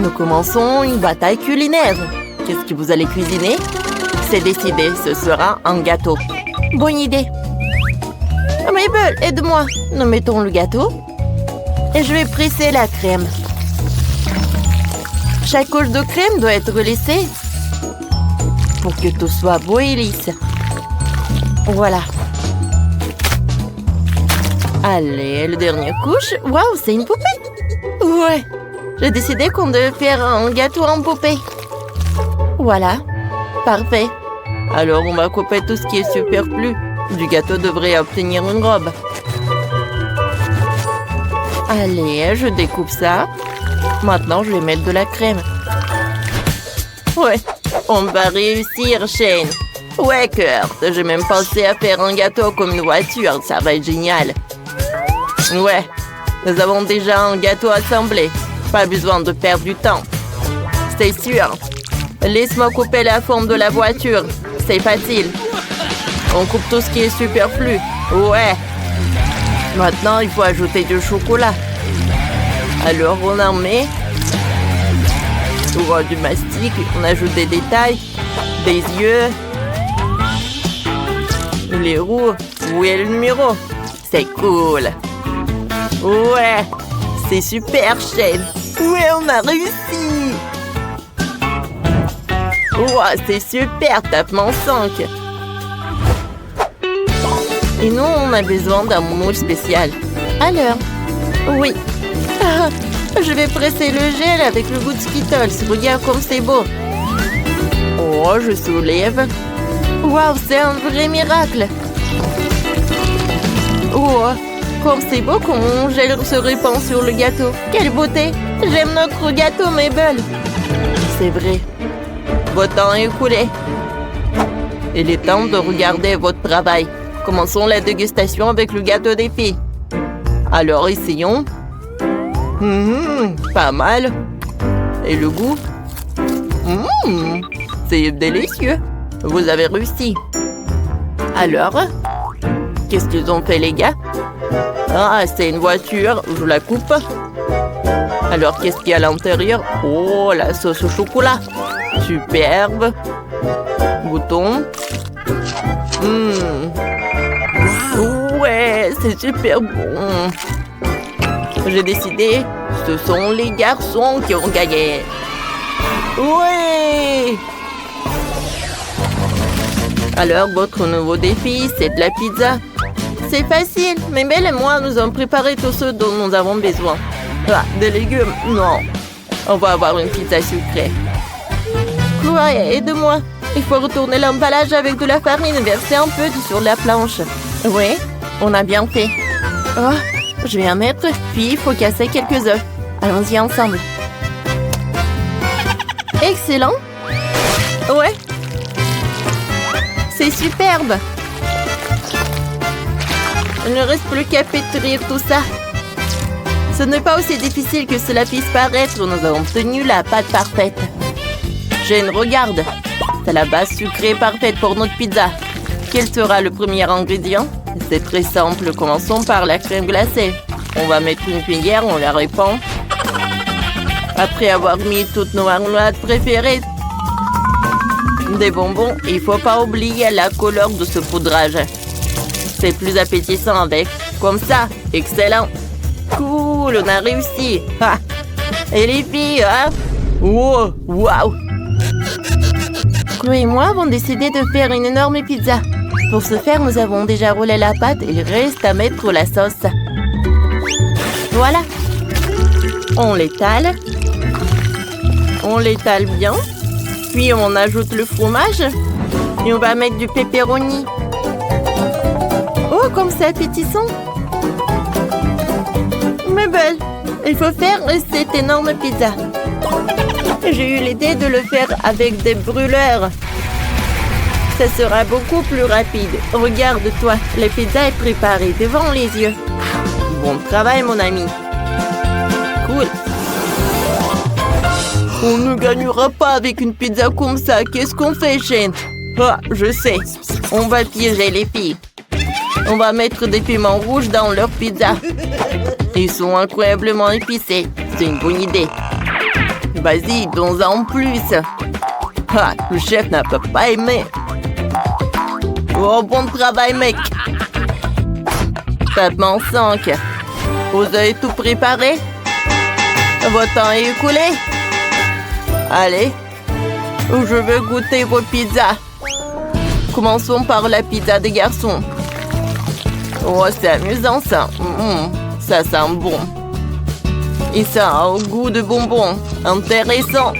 Nous commençons une bataille culinaire. Qu'est-ce que vous allez cuisiner? C'est décidé, ce sera un gâteau. Bonne idée. Mabel, aide-moi. Nous mettons le gâteau. Et je vais presser la crème. Chaque couche de crème doit être laissée pour que tout soit beau et lisse. Voilà. Allez, la dernière couche. Waouh, c'est une poupée. Ouais. J'ai décidé qu'on devait faire un gâteau en poupée. Voilà. Parfait. Alors, on va couper tout ce qui est superflu. Du gâteau devrait obtenir une robe. Allez, je découpe ça. Maintenant, je vais mettre de la crème. Ouais, on va réussir, Shane. Ouais, Kurt, j'ai même pensé à faire un gâteau comme une voiture. Ça va être génial. Ouais, nous avons déjà un gâteau assemblé. Pas besoin de perdre du temps. C'est sûr. Laisse-moi couper la forme de la voiture. C'est facile. On coupe tout ce qui est superflu. Ouais. Maintenant, il faut ajouter du chocolat. Alors, on en met. Pour du mastic, on ajoute des détails. Des yeux. Les roues. Où est le numéro? C'est cool. Ouais. C'est super, Shane. Ouais, on a réussi. Ouais, c'est super, tapement 5. Et nous, on a besoin d'un moule spécial. Alors, oui. Ah, je vais presser le gel avec le goût de Skittles. Regarde comme c'est beau. Oh, je soulève. Waouh, c'est un vrai miracle. Oh, comme c'est beau quand mon gel se répand sur le gâteau. Quelle beauté. J'aime notre gâteau, Mabel. C'est vrai. Votre temps est écoulé. Il est temps de regarder votre travail. Commençons la dégustation avec le gâteau des filles. Alors, essayons. Pas mal. Et le goût? C'est délicieux. Vous avez réussi. Alors, qu'est-ce qu'ils ont fait, les gars? Ah, c'est une voiture. Je la coupe. Alors, qu'est-ce qu'il y a à l'intérieur? Oh, la sauce au chocolat. Superbe. Bouton. Ouais, c'est super bon. J'ai décidé, ce sont les garçons qui ont gagné. Ouais. Alors, votre nouveau défi, c'est de la pizza. C'est facile. Mabel et moi, nous avons préparé tout ce dont nous avons besoin. Ah, des légumes? Non. On va avoir une pizza sucrée. Chloé, aide-moi. Il faut retourner l'emballage avec de la farine et verser un peu sur la planche. Oui, on a bien fait. Oh, je vais en mettre, puis il faut casser quelques œufs. Allons-y ensemble. Excellent. Ouais. C'est superbe. Il ne reste plus qu'à pétrir tout ça. Ce n'est pas aussi difficile que cela puisse paraître. Nous avons obtenu la pâte parfaite. Jane, regarde. C'est la base sucrée parfaite pour notre pizza. Quel sera le premier ingrédient? C'est très simple. Commençons par la crème glacée. On va mettre une cuillère, on la répand. Après avoir mis toutes nos marmelades préférées, des bonbons, il ne faut pas oublier la couleur de ce poudrage. C'est plus appétissant avec. Comme ça, excellent. Cool, on a réussi. Ha. Et les filles, hein? Wow, wow. Chloé et moi avons décidé de faire une énorme pizza. Pour ce faire, nous avons déjà roulé la pâte et il reste à mettre la sauce. Voilà. On l'étale. On l'étale bien. Puis on ajoute le fromage. Et on va mettre du pepperoni. Oh, comme c'est appétissant. Mabel, il faut faire cette énorme pizza. J'ai eu l'idée de le faire avec des brûleurs. Ça sera beaucoup plus rapide. Regarde-toi, la pizza est préparée devant les yeux. Bon travail, mon ami. Cool. On ne gagnera pas avec une pizza comme ça. Qu'est-ce qu'on fait, Shane? Ah, je sais. On va piéger les filles. On va mettre des piments rouges dans leur pizza. Ils sont incroyablement épicés. C'est une bonne idée. Vas-y, donne-en plus. Ah, le chef n'a pas aimé. Oh, bon travail, mec. Tapement 5. Vous avez tout préparé? Votre temps est écoulé? Allez, je veux goûter vos pizzas. Commençons par la pizza des garçons. Oh, c'est amusant ça. Ça sent bon. Et ça a un goût de bonbon. Intéressant.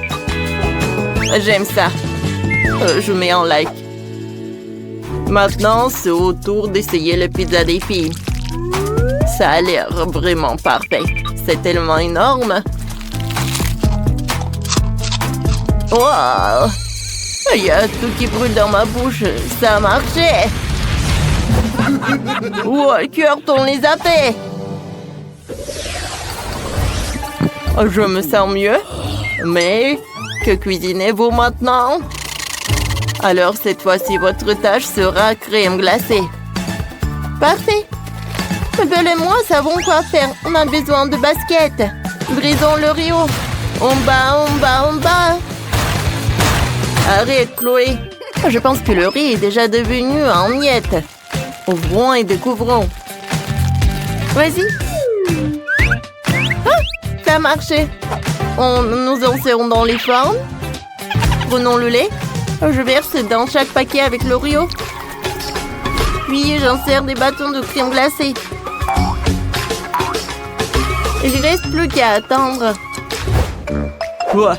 J'aime ça. Je mets un like. Maintenant, c'est au tour d'essayer la pizza des filles. Ça a l'air vraiment parfait. C'est tellement énorme. Wow! Il y a tout qui brûle dans ma bouche. Ça a marché. Wow, le cœur, on les a fait. Je me sens mieux. Mais que cuisinez-vous maintenant? Alors, cette fois-ci, votre tâche sera crème glacée. Parfait. Belle et moi savons quoi faire. On a besoin de baskets. Brisons le Rio. En bas, en bas, en bas. Arrête, Chloé. Je pense que le riz est déjà devenu en miettes. Ouvrons et découvrons. Vas-y. Ah, ça a marché. Nous insérons dans les formes. Prenons le lait. Je verse dans chaque paquet avec l'Oreo. Puis j'insère des bâtons de crème glacée. Il ne reste plus qu'à attendre. Ouais,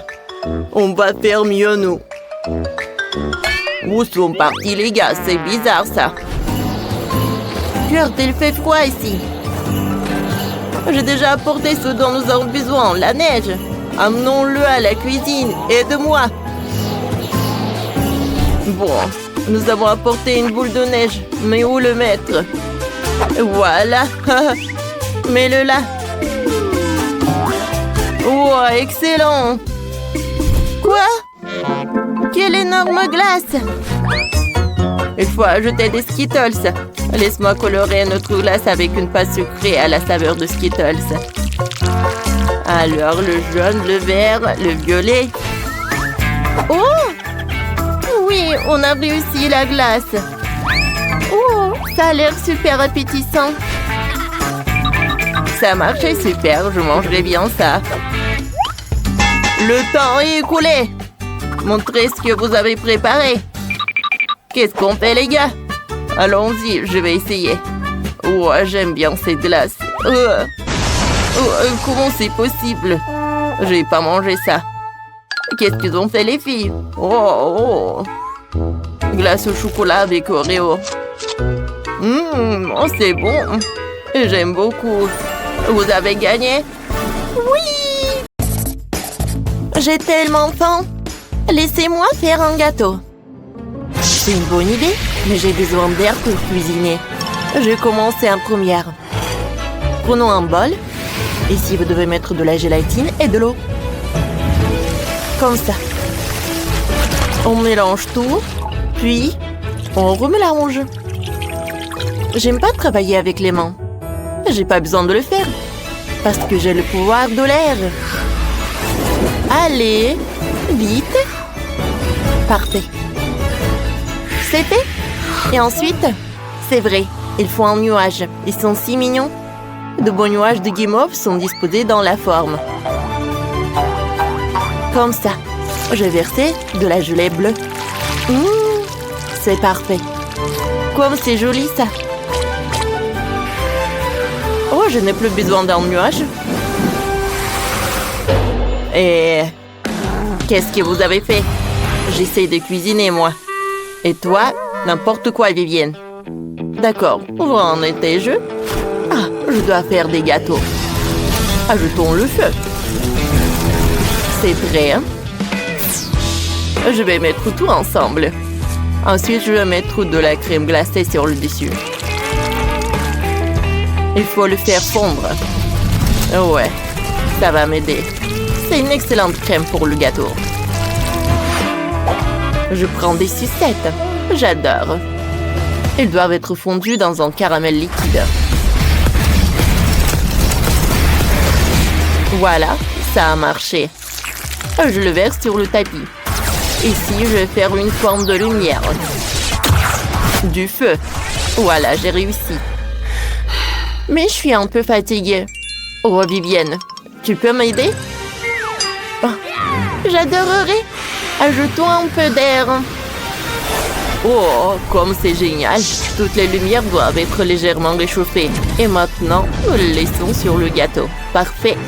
on va faire mieux, nous. Où sont partis les gars? C'est bizarre, ça. Kurt, il fait froid ici. J'ai déjà apporté ce dont nous avons besoin, la neige. Amenons-le à la cuisine. Aide-moi. Bon, nous avons apporté une boule de neige. Mais où le mettre? Voilà. Mets-le là. Wow, excellent. Quoi? Quelle énorme glace! Il faut ajouter des Skittles. Laisse-moi colorer notre glace avec une pâte sucrée à la saveur de Skittles. Alors, le jaune, le vert, le violet. Oh! Oui, on a réussi la glace. Oh, ça a l'air super appétissant. Ça a marché super, je mangerai bien ça. Le temps est écoulé. Montrez ce que vous avez préparé. Qu'est-ce qu'on fait, les gars? Allons-y, je vais essayer. Oh, j'aime bien cette glace. Comment c'est possible? Je vais pas manger ça. Qu'est-ce qu'ils ont fait, les filles? Oh. Glace au chocolat avec Oreo. Oh, c'est bon. J'aime beaucoup. Vous avez gagné? Oui! J'ai tellement faim. Laissez-moi faire un gâteau. C'est une bonne idée, mais j'ai besoin d'air pour cuisiner. Je vais commencer en première. Prenons un bol. Ici, vous devez mettre de la gélatine et de l'eau. Comme ça. On mélange tout, puis on remélange. J'aime pas travailler avec les mains. J'ai pas besoin de le faire, parce que j'ai le pouvoir de l'air. Allez, vite. Parfait. C'est fait. Et ensuite, c'est vrai, il faut un nuage. Ils sont si mignons. De beaux nuages de guimauve sont disposés dans la forme. Comme ça. Je vais verser de la gelée bleue. C'est parfait. Comme c'est joli, ça. Oh, je n'ai plus besoin d'un nuage. Et qu'est-ce que vous avez fait? J'essaie de cuisiner, moi. Et toi, n'importe quoi, Vivienne. D'accord, où en étais-je? Ah, je dois faire des gâteaux. Ajoutons le feu. C'est prêt, hein? Je vais mettre tout ensemble. Ensuite, je vais mettre de la crème glacée sur le dessus. Il faut le faire fondre. Ouais, ça va m'aider. C'est une excellente crème pour le gâteau. Je prends des sucettes. J'adore. Ils doivent être fondus dans un caramel liquide. Voilà, ça a marché. Je le verse sur le tapis. Ici, je vais faire une forme de lumière. Du feu. Voilà, j'ai réussi. Mais je suis un peu fatiguée. Oh, Vivienne, tu peux m'aider? Oh, j'adorerais. Ajoutons un peu d'air. Oh, comme c'est génial. Toutes les lumières doivent être légèrement réchauffées. Et maintenant, nous le laissons sur le gâteau. Parfait.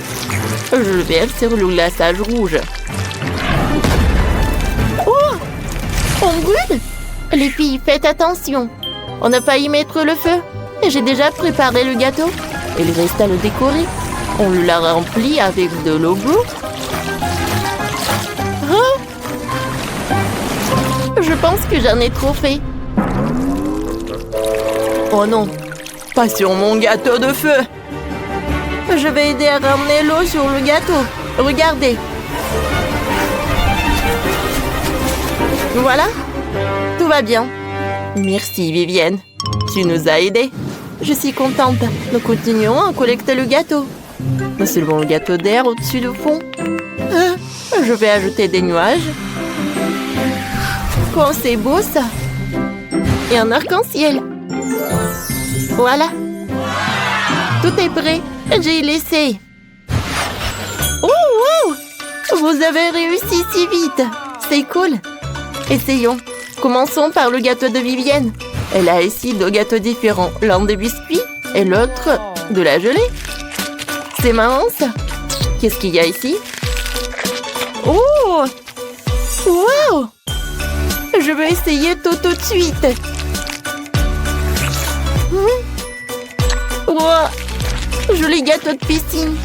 Je le verse sur le glaçage rouge. Oh! On brûle! Les filles, faites attention. On n'a pas y mettre le feu. Et j'ai déjà préparé le gâteau. Il reste à le décorer. On l'a rempli avec de l'eau bleue. Hein? Je pense que j'en ai trop fait. Oh non, pas sur mon gâteau de feu. Je vais aider à ramener l'eau sur le gâteau. Regardez. Voilà, tout va bien. Merci, Vivienne. Tu nous as aidés. Je suis contente. Nous continuons à collecter le gâteau. Nous soulevons le gâteau d'air au-dessus du fond. Je vais ajouter des nuages. Oh, c'est beau ça. Et un arc-en-ciel. Voilà. Tout est prêt. J'ai laissé. Oh, wow! Vous avez réussi si vite. C'est cool. Essayons. Commençons par le gâteau de Vivienne. Elle a ici deux gâteaux différents. L'un de biscuits et l'autre de la gelée. C'est marrant ça. Qu'est-ce qu'il y a ici? Oh! Wow! Je vais essayer tout de suite. Wow! Joli gâteau de piscine.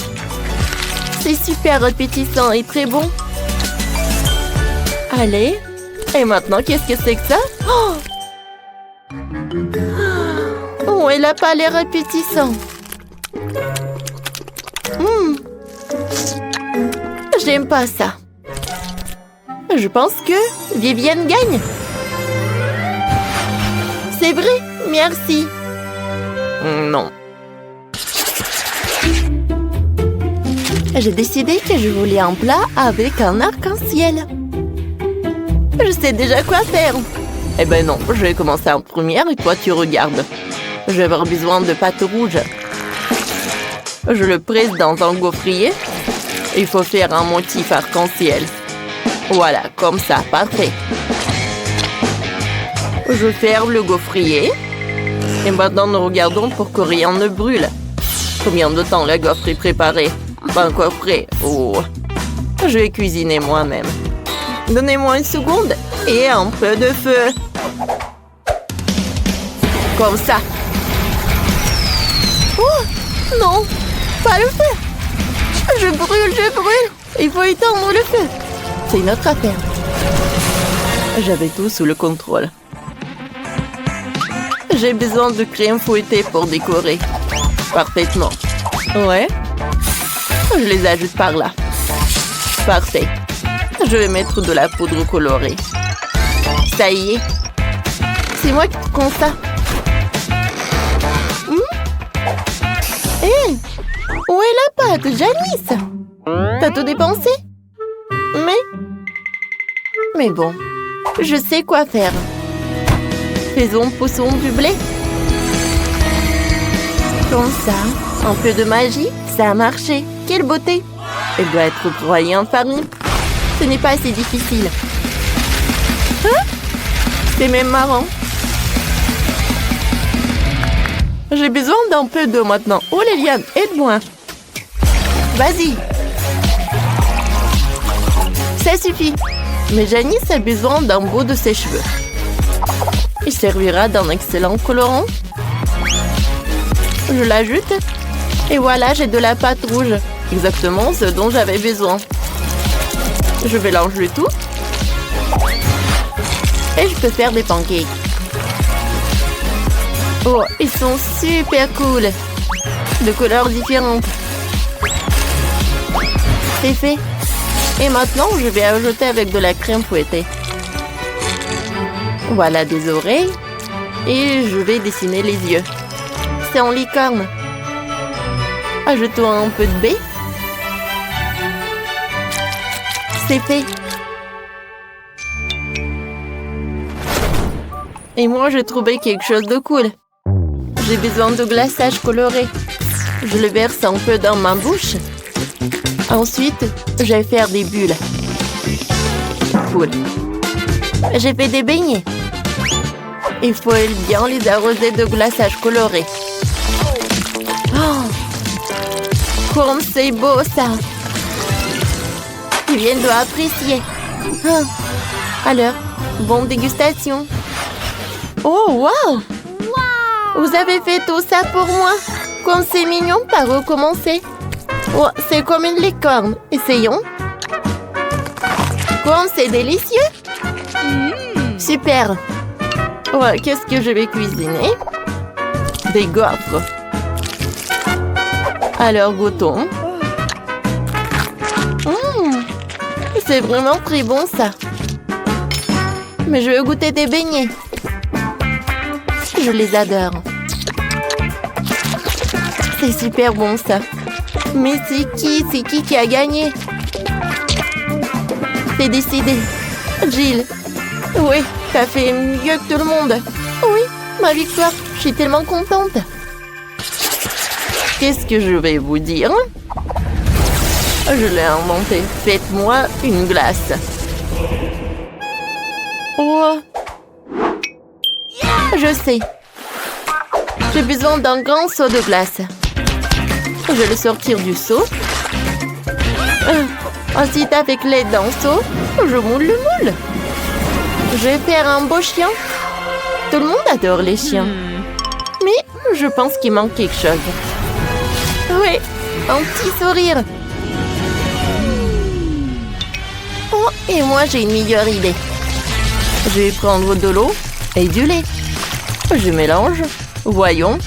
C'est super appétissant et très bon. Allez. Et maintenant, qu'est-ce que c'est que ça? Oh, elle n'a pas l'air appétissant. J'aime pas ça. Je pense que Vivienne gagne. C'est vrai, merci. Non. J'ai décidé que je voulais un plat avec un arc-en-ciel. Je sais déjà quoi faire. Eh ben non, je vais commencer en première et toi tu regardes. Je vais avoir besoin de pâte rouge. Je le presse dans un gaufrier. Il faut faire un motif arc-en-ciel. Voilà, comme ça, parfait. Je ferme le gaufrier. Et maintenant, nous regardons pour que rien ne brûle. Combien de temps la gaufre est préparée? Pas encore prêt. Oh. Je vais cuisiner moi-même. Donnez-moi une seconde et un peu de feu. Comme ça. Oh, non, pas le feu. Je brûle, je brûle. Il faut éteindre le feu. C'est notre affaire. J'avais tout sous le contrôle. J'ai besoin de crème fouettée pour décorer. Parfaitement. Ouais. Je les ajoute par là. Parfait. Je vais mettre de la poudre colorée. Ça y est. C'est moi qui prends ça. Hé! Où est la pâte, Janice? T'as tout dépensé? Mais bon, je sais quoi faire. Poussons du blé. Comme ça, un peu de magie, ça a marché. Quelle beauté! Elle doit être broyée en farine. Ce n'est pas assez difficile. Hein? C'est même marrant. J'ai besoin d'un peu d'eau maintenant. Oh, Liliane, aide-moi. Vas-y. Ça suffit. Mais Janice a besoin d'un bout de ses cheveux. Il servira d'un excellent colorant. Je l'ajoute. Et voilà, j'ai de la pâte rouge. Exactement ce dont j'avais besoin. Je mélange le tout. Et je peux faire des pancakes. Oh, ils sont super cool. De couleurs différentes. C'est fait. Et maintenant, je vais ajouter avec de la crème fouettée. Voilà des oreilles. Et je vais dessiner les yeux. C'est en licorne. Ajoutons un peu de baie. C'est fait. Et moi, j'ai trouvé quelque chose de cool. J'ai besoin de glaçage coloré. Je le verse un peu dans ma bouche. Ensuite, je vais faire des bulles. Cool. J'ai fait des beignets. Il faut bien les arroser de glaçage coloré. Oh, comme c'est beau ça. Julien doit apprécier. Ah. Alors, bonne dégustation. Oh, wow! Vous avez fait tout ça pour moi? Comme c'est mignon, par recommencer. Oh, c'est comme une licorne. Essayons. Comme c'est délicieux. Super. Oh, qu'est-ce que je vais cuisiner? Des gaufres. Alors, goûtons. C'est vraiment très bon, ça. Mais je veux goûter des beignets. Je les adore. C'est super bon, ça. Mais c'est qui a gagné? C'est décidé. Jill. Oui, t'as fait mieux que tout le monde. Oui, ma victoire. Je suis tellement contente. Qu'est-ce que je vais vous dire? Je l'ai inventé. Faites-moi une glace. Oh. Je sais. J'ai besoin d'un grand seau de glace. Je vais le sortir du seau. Ensuite, avec l'aide d'un seau, je moule le moule. Je vais faire un beau chien. Tout le monde adore les chiens. Mais je pense qu'il manque quelque chose. Oui, un petit sourire. Oh, et moi, j'ai une meilleure idée. Je vais prendre de l'eau et du lait. Je mélange. Voyons.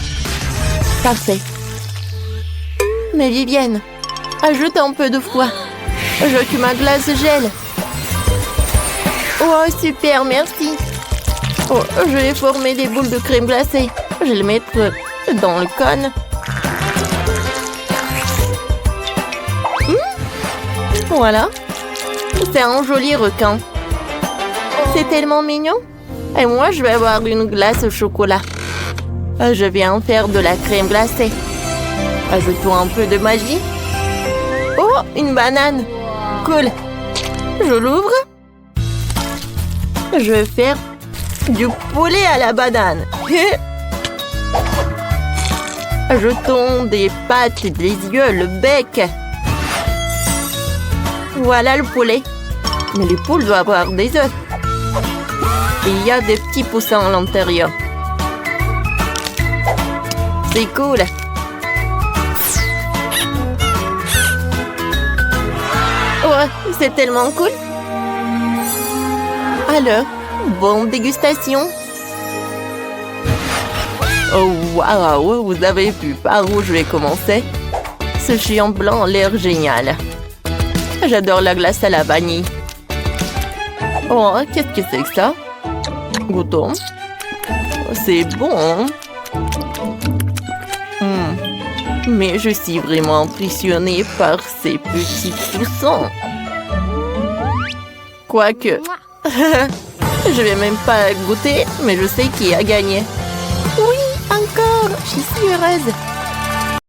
Parfait. Mais Vivienne, ajoute un peu de froid. Je veux que ma glace gèle. Oh, super, merci. Oh, je vais former des boules de crème glacée. Je vais les mettre dans le cône. Voilà. C'est un joli requin. C'est tellement mignon. Et moi, je vais avoir une glace au chocolat. Je vais en faire de la crème glacée. Ajoutons un peu de magie. Oh, une banane. Cool. Je l'ouvre. Je vais faire du poulet à la banane. Ajoutons des pâtes, des yeux, le bec. Voilà le poulet. Mais les poules doivent avoir des œufs. Il y a des petits poussins à l'intérieur. C'est cool. Ouais, c'est tellement cool. Alors, bonne dégustation. Oh, waouh, vous avez vu par où je vais commencer? Ce chien blanc a l'air génial. J'adore la glace à la vanille. Oh, qu'est-ce que c'est que ça? Goûtons. C'est bon. Mais je suis vraiment impressionnée par ces petits poussins. Quoique, je vais même pas goûter, mais je sais qui a gagné. Oui, encore, je suis heureuse.